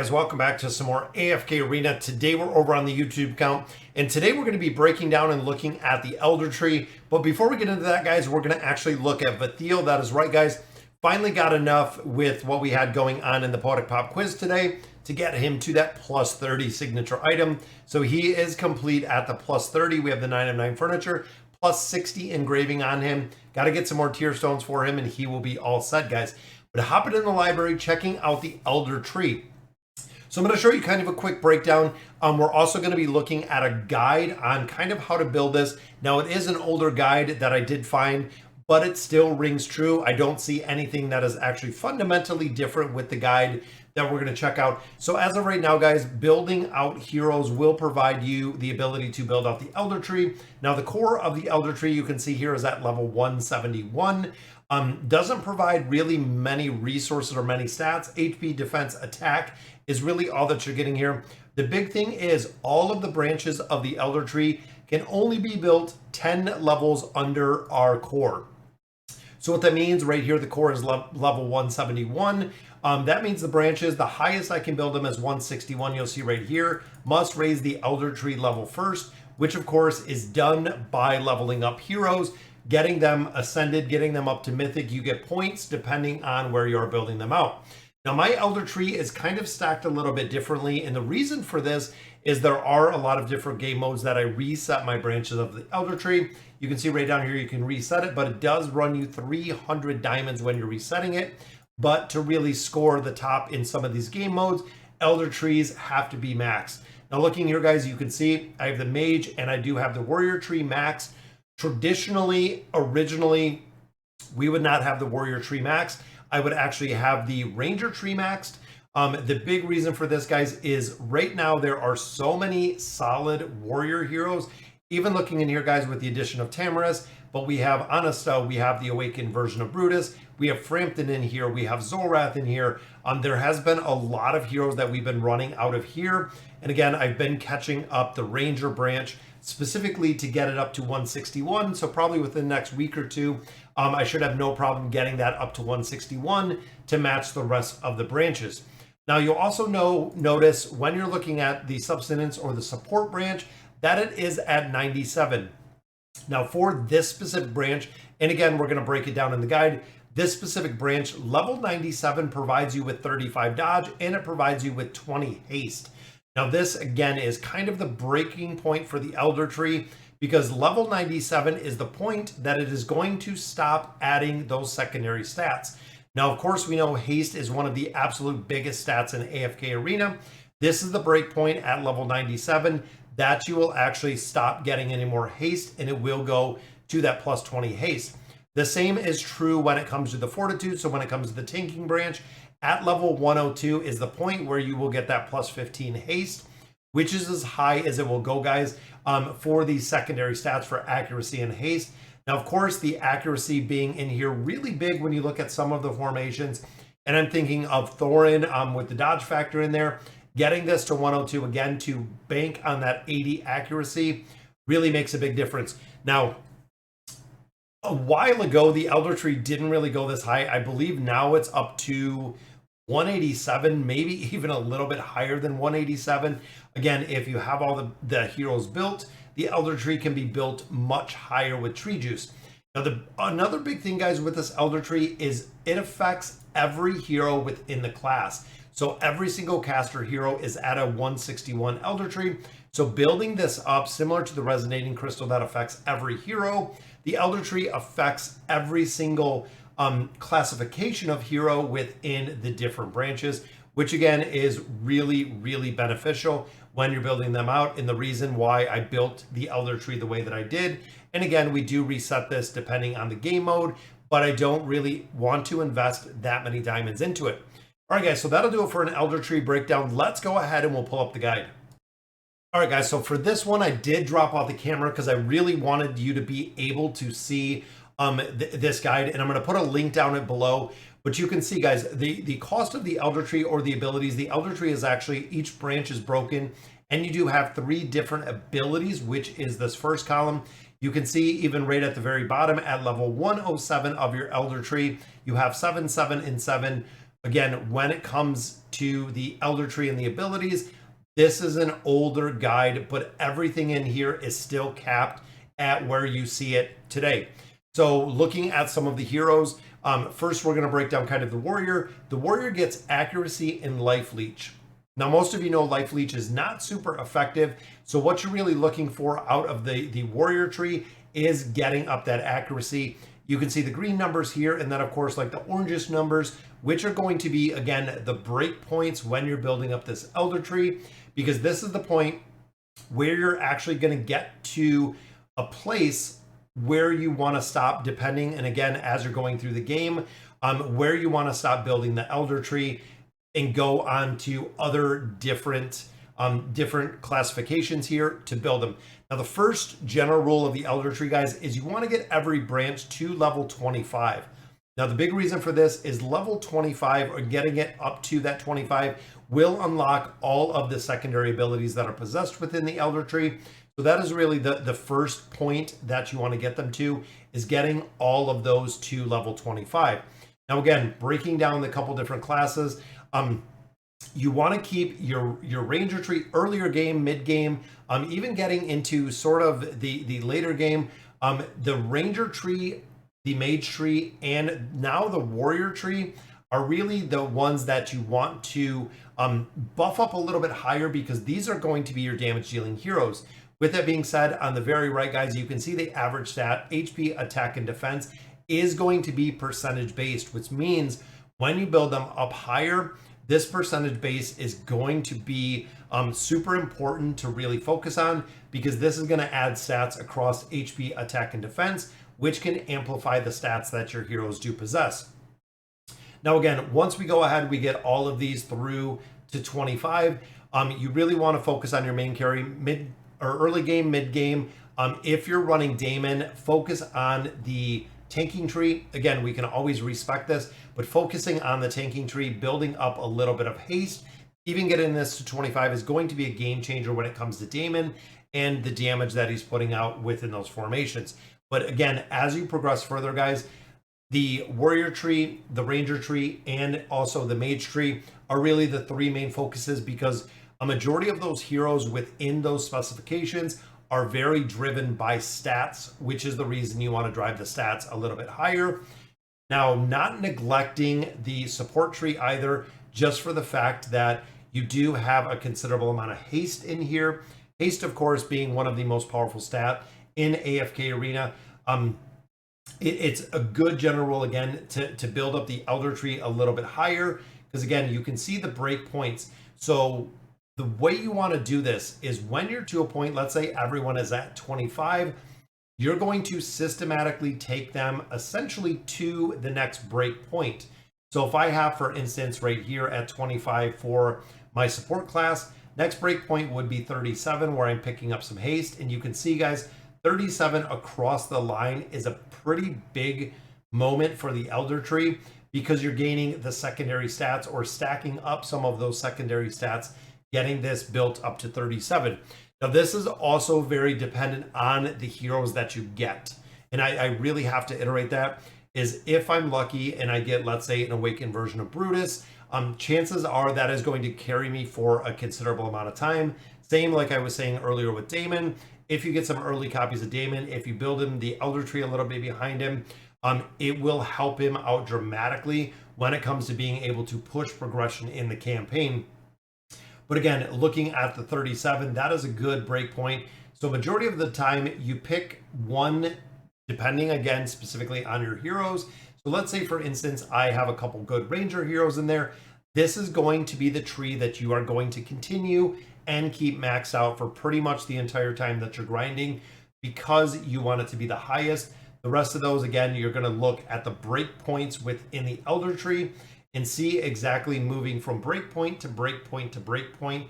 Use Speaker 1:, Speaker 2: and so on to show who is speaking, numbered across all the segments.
Speaker 1: guys, welcome back to some more AFK Arena. Today we're over on the YouTube account, and today we're going to be breaking down and looking at the Elder Tree. But before we get into that, guys, we're going to actually look at Vathiel. That is right, guys. Finally got enough with what we had going on in the Poetic Pop quiz today to get him to that plus 30 signature item. So he is complete at the plus 30. We have the 9 of 9 furniture, plus 60 engraving on him. Got to get some more tier stones for him, and he will be all set, guys. But hopping in the library, checking out the Elder Tree. So I'm going to show you kind of a quick breakdown. We're also going to be looking at a guide on kind of how to build this. Now, it is an older guide that I did find, but it still rings true. I don't see anything that is actually fundamentally different with the guide that we're going to check out. So as of right now, guys, building out heroes will provide you the ability to build out the Elder Tree. Now, the core of the Elder Tree, you can see here, is at level 171. Doesn't provide really many resources or many stats. HP, defense, attack is really all that you're getting here. The big thing is all of the branches of the Elder Tree can only be built 10 levels under our core. So what that means right here, the core is level 171. That means the branches, the highest I can build them is 161. You'll see right here, must raise the Elder Tree level first, which of course is done by leveling up heroes, getting them ascended, getting them up to mythic. You get points depending on where you're building them out. Now, my Elder Tree is kind of stacked a little bit differently, and the reason for this is there are a lot of different game modes that I reset my branches of the Elder Tree. You can see right down here, you can reset it, but it does run you 300 diamonds when you're resetting it. But to really score the top in some of these game modes, Elder Trees have to be maxed. Now, looking here, guys, you can see I have the Mage and I do have the Warrior Tree maxed. Traditionally, originally, we would not have the Warrior Tree maxed. I would actually have the Ranger Tree maxed. The big reason for this, guys, is right now there are so many solid warrior heroes. Even looking in here, guys, with the addition of Tamaris, but we have Anasta, we have the Awakened version of Brutus, we have Frampton in here, we have Zolrath in here. There has been a lot of heroes that we've been running out of here. And again, I've been catching up the Ranger branch specifically to get it up to 161. So probably within the next week or two, I should have no problem getting that up to 161 to match the rest of the branches. Now, you'll also notice when you're looking at the Subsistence or the Support branch that it is at 97. Now, for this specific branch, and again, we're going to break it down in the guide, this specific branch, level 97 provides you with 35 dodge and it provides you with 20 haste. Now, this again is kind of the breaking point for the Elder Tree because level 97 is the point that it is going to stop adding those secondary stats. Now, of course, we know haste is one of the absolute biggest stats in AFK Arena. This is the break point at level 97 that you will actually stop getting any more haste and it will go to that plus 20 haste. The same is true when it comes to the Fortitude. So when it comes to the Tanking branch, at level 102 is the point where you will get that plus 15 haste, which is as high as it will go, guys, for these secondary stats for accuracy and haste. Now, of course, the accuracy being in here really big when you look at some of the formations. And I'm thinking of Thorin with the dodge factor in there. Getting this to 102 again to bank on that 80 accuracy really makes a big difference. Now, a while ago, the Elder Tree didn't really go this high. I believe now it's up to 187, maybe even a little bit higher than 187. Again, if you have all the heroes built, the Elder Tree can be built much higher with tree juice. Now, another big thing, guys, with this Elder Tree is it affects every hero within the class. So every single caster hero is at a 161 Elder Tree. So building this up, similar to the Resonating Crystal that affects every hero, the Elder Tree affects every single classification of hero within the different branches, which again is really, really beneficial when you're building them out, and the reason why I built the Elder Tree the way that I did. And again, we do reset this depending on the game mode, but I don't really want to invest that many diamonds into it. All right, guys, so that'll do it for an Elder Tree breakdown. Let's go ahead and we'll pull up the guide. All right, guys, so for this one, I did drop out the camera because I really wanted you to be able to see this guide, and I'm going to put a link down it below. But you can see, guys, the cost of the Elder Tree or the abilities. The Elder Tree is actually, each branch is broken, and you do have 3 different abilities, which is this first column. You can see even right at the very bottom at level 107 of your Elder Tree, you have 7, 7, and 7 Again, when it comes to the Elder Tree and the abilities, this is an older guide, but everything in here is still capped at where you see it today. So looking at some of the heroes, first we're going to break down kind of the warrior. The warrior gets accuracy and life leech. Now, most of you know life leech is not super effective. So what you're really looking for out of the warrior tree is getting up that accuracy. You can see the green numbers here, and then of course like the orangish numbers, which are going to be, again, the break points when you're building up this elder tree, because this is the point where you're actually going to get to a place where you want to stop, depending, and again, as you're going through the game, where you want to stop building the elder tree and go on to other different classifications here to build them. Now, the first general rule of the elder tree, guys, is you want to get every branch to level 25. Now, the big reason for this is level 25, or getting it up to that 25, will unlock all of the secondary abilities that are possessed within the elder tree. So that is really the first point that you want to get them to, is getting all of those to level 25. Now, again, breaking down the couple different classes, you want to keep your ranger tree earlier game, mid game, even getting into sort of the later game. The ranger tree, the mage tree, and now the warrior tree are really the ones that you want to buff up a little bit higher, because these are going to be your damage dealing heroes. With that being said, on the very right, guys, you can see the average stat, HP, attack, and defense is going to be percentage based, which means when you build them up higher, this percentage base is going to be super important to really focus on, because this is going to add stats across HP, attack, and defense, which can amplify the stats that your heroes do possess. Now, again, once we go ahead, we get all of these through to 25. You really want to focus on your main carry mid or early game, mid game. If you're running Daemon, focus on the tanking tree. Again, we can always respec this, but focusing on the tanking tree, building up a little bit of haste, even getting this to 25 is going to be a game changer when it comes to Daemon and the damage that he's putting out within those formations. But again, as you progress further, guys, the warrior tree, the ranger tree, and also the mage tree are really the three main focuses, because a majority of those heroes within those specifications are very driven by stats, which is the reason you want to drive the stats a little bit higher. Now, not neglecting the support tree either, just for the fact that you do have a considerable amount of haste in here. Haste, of course, being one of the most powerful stat in AFK Arena. It's a good general rule, again, to build up the elder tree a little bit higher, because again, you can see the break points. So the way you want to do this is when you're to a point, let's say everyone is at 25, you're going to systematically take them essentially to the next break point. So if I have, for instance, right here at 25 for my support class, next break point would be 37, where I'm picking up some haste. And you can see, guys, 37 across the line is a pretty big moment for the elder tree, because you're gaining the secondary stats or stacking up some of those secondary stats, getting this built up to 37. Now, this is also very dependent on the heroes that you get. And I really have to iterate that, is if I'm lucky and I get, let's say, an awakened version of Brutus, chances are that is going to carry me for a considerable amount of time. Same like I was saying earlier with Daemon. If you get some early copies of Daemon, if you build him the elder tree a little bit behind him, it will help him out dramatically when it comes to being able to push progression in the campaign. But again, looking at the 37, that is a good break point. So majority of the time you pick one, depending again specifically on your heroes. So let's say, for instance, I have a couple good ranger heroes in there. This is going to be the tree that you are going to continue and keep maxed out for pretty much the entire time that you're grinding, because you want it to be the highest. The rest of those, again, you're going to look at the break points within the elder tree and see exactly moving from breakpoint to breakpoint to breakpoint,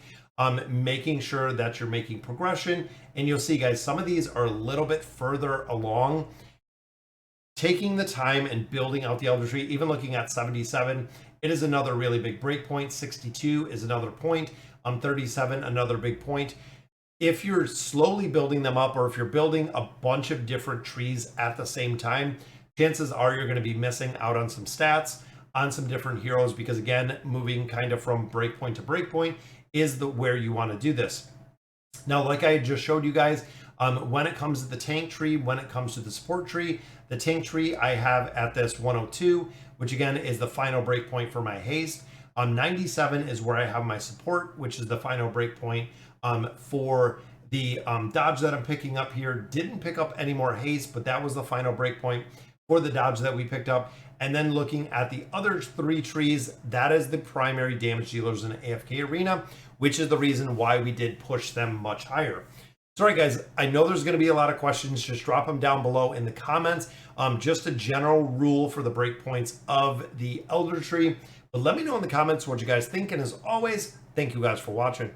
Speaker 1: making sure that you're making progression. And you'll see, guys, some of these are a little bit further along. Taking the time and building out the elder tree, even looking at 77, it is another really big breakpoint. 62 is another point. 37, another big point. If you're slowly building them up, or if you're building a bunch of different trees at the same time, chances are you're going to be missing out on some stats. on some different heroes, because again, moving kind of from breakpoint to breakpoint is where you want to do this. Now, like I just showed you guys, when it comes to the tank tree, when it comes to the support tree, the tank tree I have at this 102, which again is the final breakpoint for my haste. 97 is where I have my support, which is the final breakpoint for the dodge that I'm picking up here. Didn't pick up any more haste, but that was the final breakpoint for the dodge that we picked up. And then looking at the other 3 trees, that is the primary damage dealers in the AFK arena, which is the reason why we did push them much higher. Sorry guys, I know there's going to be a lot of questions. Just drop them down below in the comments. Just a general rule for the breakpoints of the Elder Tree. But let me know in the comments what you guys think. And as always, thank you guys for watching.